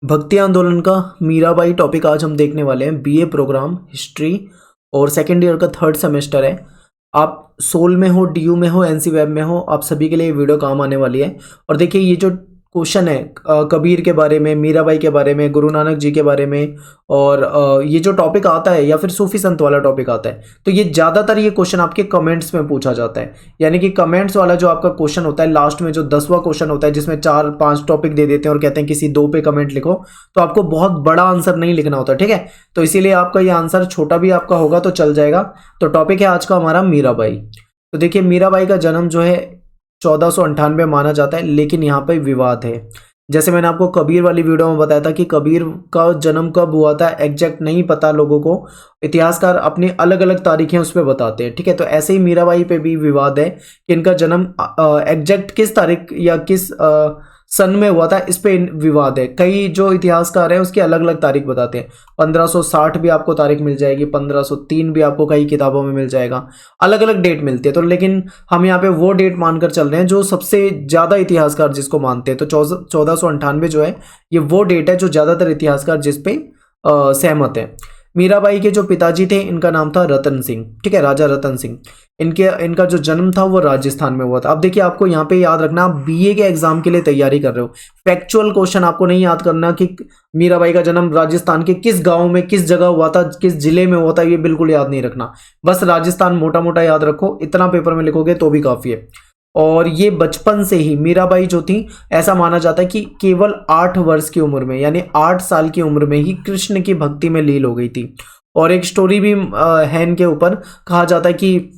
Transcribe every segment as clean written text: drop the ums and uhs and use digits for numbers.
भक्ति आंदोलन का मीराबाई टॉपिक आज हम देखने वाले हैं। बीए प्रोग्राम हिस्ट्री और सेकेंड ईयर का थर्ड सेमेस्टर है। आप सोल में हो, डीयू में हो, एनसी वेब में हो, आप सभी के लिए ये वीडियो काम आने वाली है। और देखिए ये जो क्वेश्चन है कबीर के बारे में, मीराबाई के बारे में, गुरु नानक जी के बारे में, और ये जो टॉपिक आता है या फिर सूफी संत वाला टॉपिक आता है, तो ये ज़्यादातर ये क्वेश्चन आपके कमेंट्स में पूछा जाता है। यानी कि कमेंट्स वाला जो आपका क्वेश्चन होता है, लास्ट में जो 10वां क्वेश्चन होता है जिसमें 4-5 टॉपिक दे देते हैं और कहते हैं किसी 2 पे कमेंट लिखो, तो आपको बहुत बड़ा आंसर नहीं लिखना होता, ठीक है। तो इसीलिए आपका ये आंसर छोटा भी आपका होगा तो चल जाएगा। तो टॉपिक है आज का हमारा मीराबाई। तो देखिए मीराबाई का जन्म जो है 1498 माना जाता है, लेकिन यहाँ पे विवाद है। जैसे मैंने आपको कबीर वाली वीडियो में बताया था कि कबीर का जन्म कब हुआ था एग्जैक्ट नहीं पता लोगों को, इतिहासकार अपनी अलग अलग तारीखें उस पर बताते हैं, ठीक है। तो ऐसे ही मीराबाई पे भी विवाद है कि इनका जन्म एग्जैक्ट किस तारीख या किस सन में हुआ था, इस पे विवाद है। कई जो इतिहासकार हैं उसकी अलग अलग तारीख बताते हैं। 1560 भी आपको तारीख मिल जाएगी, 1503 भी आपको कई किताबों में मिल जाएगा, अलग अलग डेट मिलती है। तो लेकिन हम यहाँ पे वो डेट मानकर चल रहे हैं जो सबसे ज़्यादा इतिहासकार जिसको मानते हैं। तो 1498 जो है ये वो डेट है जो ज़्यादातर इतिहासकार जिस पे सहमत है। मीराबाई के जो पिताजी थे इनका नाम था रतन सिंह, ठीक है, राजा रतन सिंह। इनका जो जन्म था वो राजस्थान में हुआ था। अब देखिए आपको यहाँ पे याद रखना, आप बीए के एग्जाम के लिए तैयारी कर रहे हो, फैक्चुअल क्वेश्चन आपको नहीं याद करना कि मीराबाई का जन्म राजस्थान के किस गांव में किस जगह हुआ था, किस जिले में हुआ था, ये बिल्कुल याद नहीं रखना। बस राजस्थान मोटा मोटा याद रखो, इतना पेपर में लिखोगे तो भी काफी है। और ये बचपन से ही मीराबाई जो थी, ऐसा माना जाता है कि केवल 8 वर्ष की उम्र में, यानी 8 साल की उम्र में ही कृष्ण की भक्ति में लीन हो गई थी। और एक स्टोरी भी है इनके ऊपर, कहा जाता है कि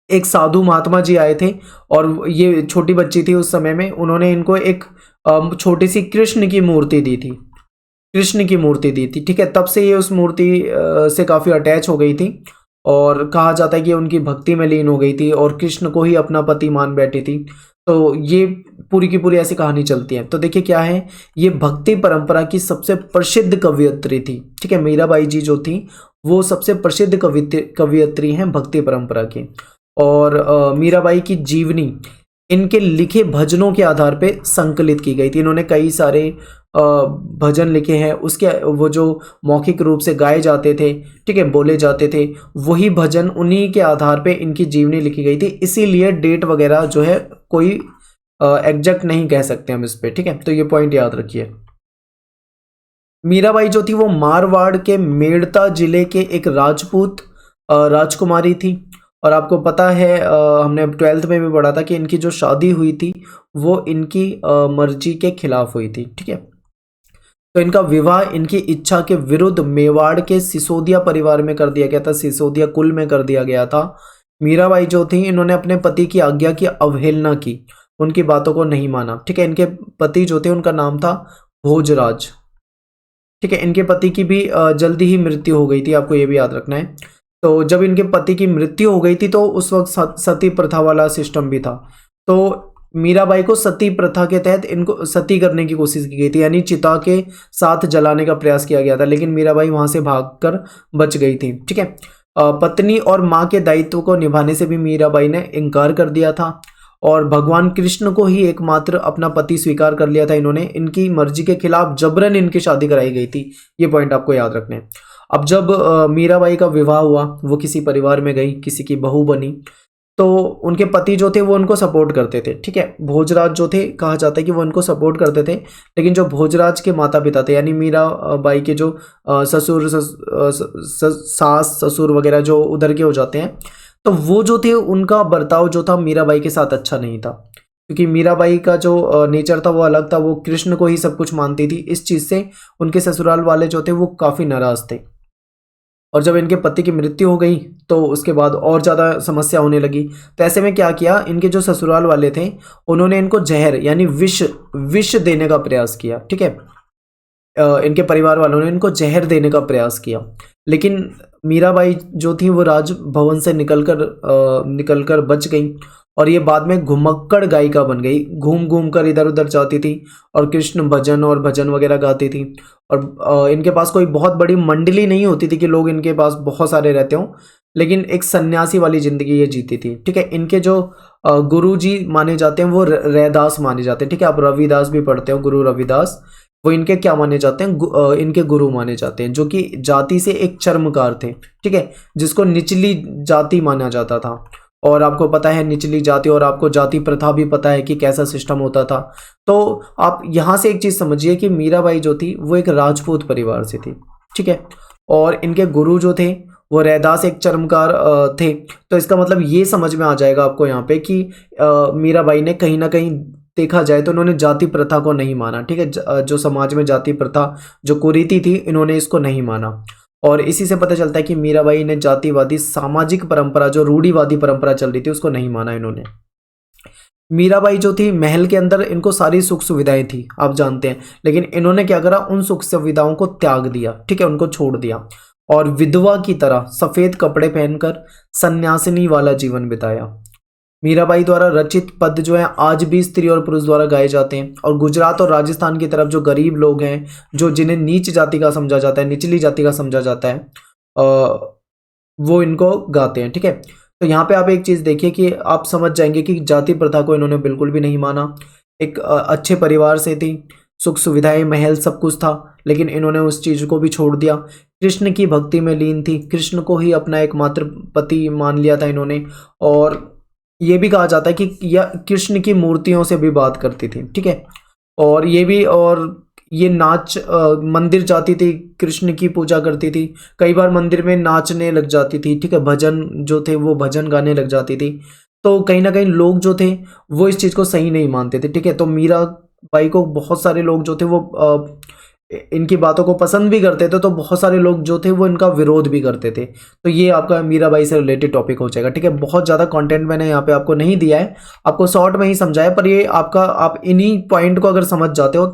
एक साधु महात्मा जी आए थे और ये छोटी बच्ची थी उस समय में, उन्होंने इनको एक छोटी सी कृष्ण की मूर्ति दी थी, कृष्ण की मूर्ति दी थी, ठीक है। तब से ये उस मूर्ति से काफ़ी अटैच हो गई थी और कहा जाता है कि उनकी भक्ति में लीन हो गई थी और कृष्ण को ही अपना पति मान बैठी थी। तो ये पूरी की पूरी ऐसी कहानी चलती है। तो देखिए क्या है, ये भक्ति परंपरा की सबसे प्रसिद्ध कवयित्री थी, ठीक है। मीराबाई जी जो थी वो सबसे प्रसिद्ध कवयित्री हैं भक्ति परंपरा की। और मीराबाई की जीवनी इनके लिखे भजनों के आधार पे संकलित की गई थी। इन्होंने कई सारे भजन लिखे हैं, उसके वो जो मौखिक रूप से गाए जाते थे, ठीक है, बोले जाते थे, वही भजन उन्हीं के आधार पे इनकी जीवनी लिखी गई थी। इसीलिए डेट वगैरह जो है कोई एग्जैक्ट नहीं कह सकते हम इस पे, ठीक है। तो ये पॉइंट याद रखिए। मीराबाई जो थी वो मारवाड़ के मेड़ता जिले के एक राजपूत राजकुमारी थी। और आपको पता है हमने 12th में भी पढ़ा था कि इनकी जो शादी हुई थी वो इनकी मर्जी के खिलाफ हुई थी, ठीक है। तो इनका विवाह इनकी इच्छा के विरुद्ध मेवाड़ के सिसोदिया परिवार में कर दिया गया था, सिसोदिया कुल में कर दिया गया था। मीराबाई जो थी इन्होंने अपने पति की आज्ञा की अवहेलना की, उनकी बातों को नहीं माना, ठीक है। इनके पति जो थे उनका नाम था भोजराज, ठीक है। इनके पति की भी जल्दी ही मृत्यु हो गई थी, आपको ये भी याद रखना है। तो जब इनके पति की मृत्यु हो गई थी तो उस वक्त सती प्रथा वाला सिस्टम भी था। तो मीराबाई को सती प्रथा के तहत इनको सती करने की कोशिश की गई थी, यानी चिता के साथ जलाने का प्रयास किया गया था, लेकिन मीराबाई वहां से भागकर बच गई थी, ठीक है। पत्नी और माँ के दायित्व को निभाने से भी मीराबाई ने इनकार कर दिया था और भगवान कृष्ण को ही एकमात्र अपना पति स्वीकार कर लिया था इन्होंने। इनकी मर्जी के खिलाफ जबरन इनकी शादी कराई गई थी, ये पॉइंट आपको याद रखने हैं। अब जब मीराबाई का विवाह हुआ, वो किसी परिवार में गई, किसी की बहू बनी, तो उनके पति जो थे वो उनको सपोर्ट करते थे, ठीक है। भोजराज जो थे, कहा जाता है कि वो उनको सपोर्ट करते थे, लेकिन जो भोजराज के माता पिता थे, यानी मीराबाई के जो ससुर सास ससुर वगैरह जो उधर के हो जाते हैं, तो वो जो थे उनका बर्ताव जो था मीराबाई के साथ अच्छा नहीं था, क्योंकि मीराबाई का जो नेचर था वो अलग था, वो कृष्ण को ही सब कुछ मानती थी। इस चीज़ से उनके ससुराल वाले जो थे वो काफ़ी नाराज थे। और जब इनके पति की मृत्यु हो गई तो उसके बाद और ज़्यादा समस्या होने लगी। तो ऐसे में क्या किया, इनके जो ससुराल वाले थे उन्होंने इनको जहर यानी विष देने का प्रयास किया, ठीक है। इनके परिवार वालों ने इनको जहर देने का प्रयास किया, लेकिन मीराबाई जो थी वो राजभवन से निकलकर बच गई और ये बाद में घुमक्कड़ गायिका बन गई, घूम घूम कर इधर उधर जाती थी और कृष्ण भजन और भजन वगैरह गाती थी। और इनके पास कोई बहुत बड़ी मंडली नहीं होती थी कि लोग इनके पास बहुत सारे रहते हों, लेकिन एक सन्यासी वाली जिंदगी ये जीती थी, ठीक है। इनके जो गुरु जी माने जाते हैं वो रैदास माने जाते हैं, ठीक है। आप रविदास भी पढ़ते हो, गुरु रविदास, वो इनके क्या माने जाते हैं, इनके गुरु माने जाते हैं, जो कि जाति से एक चर्मकार थे, ठीक है, जिसको निचली जाति माना जाता था। और आपको पता है निचली जाति, और आपको जाति प्रथा भी पता है कि कैसा सिस्टम होता था। तो आप यहाँ से एक चीज़ समझिए कि मीराबाई जो थी वो एक राजपूत परिवार से थी, ठीक है, और इनके गुरु जो थे वो रैदास एक चर्मकार थे। तो इसका मतलब ये समझ में आ जाएगा आपको यहाँ पे कि मीराबाई ने कहीं ना कहीं देखा जाए तो उन्होंने जाति प्रथा को नहीं माना, ठीक है, जो समाज में जाति प्रथा जो कुरीति थी इन्होंने इसको नहीं माना। और इसी से पता चलता है कि मीराबाई ने जातिवादी सामाजिक परंपरा, जो रूढ़िवादी परंपरा चल रही थी, उसको नहीं माना इन्होंने। मीराबाई जो थी महल के अंदर इनको सारी सुख सुविधाएं थी, आप जानते हैं, लेकिन इन्होंने क्या करा, उन सुख सुविधाओं को त्याग दिया, ठीक है, उनको छोड़ दिया, और विधवा की तरह सफेद कपड़े पहनकर सन्यासिनी वाला जीवन बिताया। मीराबाई द्वारा रचित पद जो है आज भी स्त्री और पुरुष द्वारा गाए जाते हैं, और गुजरात और राजस्थान की तरफ जो गरीब लोग हैं, जो जिन्हें नीच जाति का समझा जाता है, निचली जाति का समझा जाता है, वो इनको गाते हैं, ठीक है। तो यहाँ पे आप एक चीज़ देखिए कि आप समझ जाएंगे कि जाति प्रथा को इन्होंने बिल्कुल भी नहीं माना। एक अच्छे परिवार से थी, सुख सुविधाएं, महल, सब कुछ था, लेकिन इन्होंने उस चीज़ को भी छोड़ दिया। कृष्ण की भक्ति में लीन थी, कृष्ण को ही अपना एकमात्र पति मान लिया था इन्होंने। और ये भी कहा जाता है कि यह कृष्ण की मूर्तियों से भी बात करती थी, ठीक है। और ये भी, और ये नाच, मंदिर जाती थी, कृष्ण की पूजा करती थी, कई बार मंदिर में नाचने लग जाती थी, ठीक है, भजन जो थे वो भजन गाने लग जाती थी। तो कहीं ना कहीं लोग जो थे वो इस चीज़ को सही नहीं मानते थे, ठीक है। तो मीराबाई को बहुत सारे लोग जो थे वो इनकी बातों को पसंद भी करते थे, तो बहुत सारे लोग जो थे वो इनका विरोध भी करते थे। तो ये आपका मीराबाई से रिलेटेड टॉपिक हो जाएगा, ठीक है। बहुत ज़्यादा कंटेंट मैंने यहाँ पे आपको नहीं दिया है, आपको शॉर्ट में ही समझाया, पर ये आपका, आप इन्हीं पॉइंट को अगर समझ जाते हो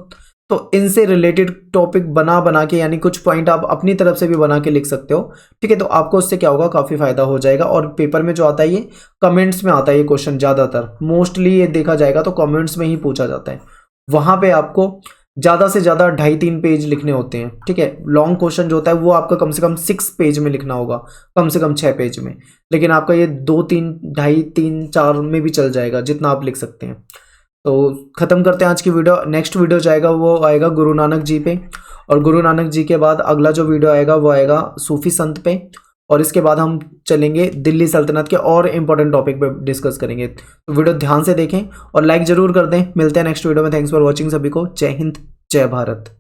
तो इनसे रिलेटेड टॉपिक बना बना के, यानी कुछ पॉइंट आप अपनी तरफ से भी बना के लिख सकते हो, ठीक है। तो आपको उससे क्या होगा, काफ़ी फायदा हो जाएगा। और पेपर में जो आता है ये कमेंट्स में आता है, ये क्वेश्चन ज़्यादातर मोस्टली ये देखा जाएगा तो कमेंट्स में ही पूछा जाता है। वहाँ पे आपको ज़्यादा से ज़्यादा 2.5-3 पेज लिखने होते हैं, ठीक है। लॉन्ग क्वेश्चन जो होता है वो आपका कम से कम 6 पेज में लिखना होगा, कम से कम 6 पेज में, लेकिन आपका ये 2-3, 2.5-3-4 में भी चल जाएगा, जितना आप लिख सकते हैं। तो ख़त्म करते हैं आज की वीडियो। नेक्स्ट वीडियो जाएगा, वो आएगा गुरु नानक जी पे, और गुरु नानक जी के बाद अगला जो वीडियो आएगा वो आएगा सूफी संत पे, और इसके बाद हम चलेंगे दिल्ली सल्तनत के और इंपॉर्टेंट टॉपिक पे डिस्कस करेंगे। तो वीडियो ध्यान से देखें और लाइक ज़रूर कर दें। मिलते हैं नेक्स्ट वीडियो में। थैंक्स फॉर वॉचिंग सभी को। जय हिंद, जय भारत।